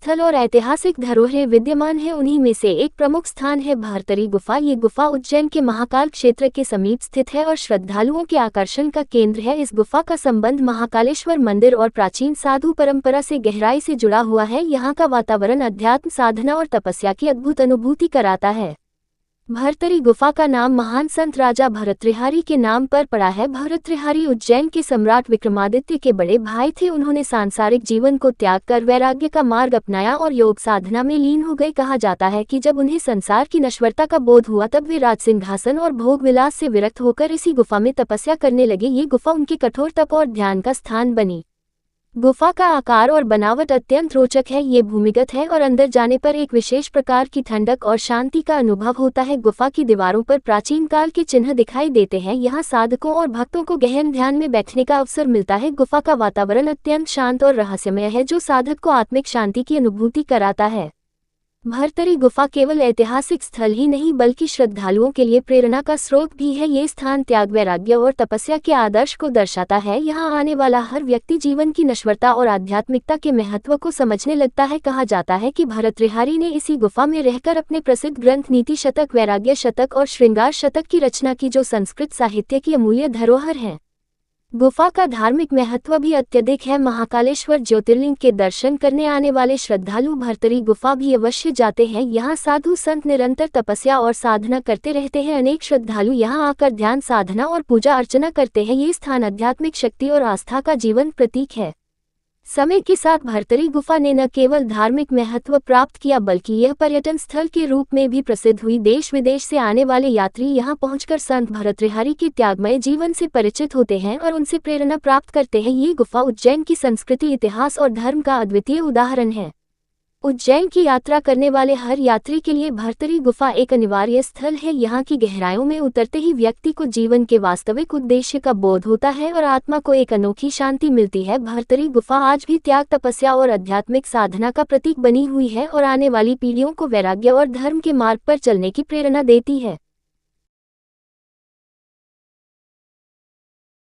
स्थल और ऐतिहासिक धरोहरें विद्यमान हैं। उन्हीं में से एक प्रमुख स्थान है भर्तरी गुफा। ये गुफा उज्जैन के महाकाल क्षेत्र के समीप स्थित है और श्रद्धालुओं के आकर्षण का केंद्र है। इस गुफा का संबंध महाकालेश्वर मंदिर और प्राचीन साधु परंपरा से गहराई से जुड़ा हुआ है। यहाँ का वातावरण अध्यात्म, साधना और तपस्या की अद्भुत अनुभूति कराता है। भर्तरी गुफा का नाम महान संत राजा भर्तृहरि के नाम पर पड़ा है। भर्तृहरि उज्जैन के सम्राट विक्रमादित्य के बड़े भाई थे। उन्होंने सांसारिक जीवन को त्याग कर वैराग्य का मार्ग अपनाया और योग साधना में लीन हो गए। कहा जाता है कि जब उन्हें संसार की नश्वरता का बोध हुआ तब वे राजसिंहासन और भोग विलास से विरक्त होकर इसी गुफा में तपस्या करने लगे। ये गुफा उनके कठोर तप और ध्यान का स्थान बनी। गुफा का आकार और बनावट अत्यंत रोचक है। ये भूमिगत है और अंदर जाने पर एक विशेष प्रकार की ठंडक और शांति का अनुभव होता है। गुफा की दीवारों पर प्राचीन काल के चिन्ह दिखाई देते हैं। यहाँ साधकों और भक्तों को गहन ध्यान में बैठने का अवसर मिलता है। गुफा का वातावरण अत्यंत शांत और रहस्यमय है, जो साधक को आत्मिक शांति की अनुभूति कराता है। भर्तरी गुफा केवल ऐतिहासिक स्थल ही नहीं बल्कि श्रद्धालुओं के लिए प्रेरणा का स्रोत भी है। ये स्थान त्याग, वैराग्य और तपस्या के आदर्श को दर्शाता है। यहाँ आने वाला हर व्यक्ति जीवन की नश्वरता और आध्यात्मिकता के महत्व को समझने लगता है। कहा जाता है कि भर्तृहरि ने इसी गुफा में रहकर अपने प्रसिद्ध ग्रंथ नीति शतक, वैराग्य शतक और श्रृंगार शतक की रचना की, जो संस्कृत साहित्य की अमूल्य धरोहर है। गुफा का धार्मिक महत्व भी अत्यधिक है। महाकालेश्वर ज्योतिर्लिंग के दर्शन करने आने वाले श्रद्धालु भर्तरी गुफा भी अवश्य जाते हैं। यहाँ साधु संत निरंतर तपस्या और साधना करते रहते हैं। अनेक श्रद्धालु यहाँ आकर ध्यान, साधना और पूजा अर्चना करते हैं। ये स्थान आध्यात्मिक शक्ति और आस्था का जीवंत प्रतीक है। समय के साथ भर्तरी गुफा ने न केवल धार्मिक महत्व प्राप्त किया बल्कि यह पर्यटन स्थल के रूप में भी प्रसिद्ध हुई। देश विदेश से आने वाले यात्री यहाँ पहुंचकर संत भर्तृहरि के त्यागमय जीवन से परिचित होते हैं और उनसे प्रेरणा प्राप्त करते हैं। ये गुफा उज्जैन की संस्कृति, इतिहास और धर्म का अद्वितीय उदाहरण है। उज्जैन की यात्रा करने वाले हर यात्री के लिए भर्तरी गुफा एक अनिवार्य स्थल है। यहाँ की गहराइयों में उतरते ही व्यक्ति को जीवन के वास्तविक उद्देश्य का बोध होता है और आत्मा को एक अनोखी शांति मिलती है। भर्तरी गुफा आज भी त्याग, तपस्या और आध्यात्मिक साधना का प्रतीक बनी हुई है और आने वाली पीढ़ियों को वैराग्य और धर्म के मार्ग पर चलने की प्रेरणा देती है।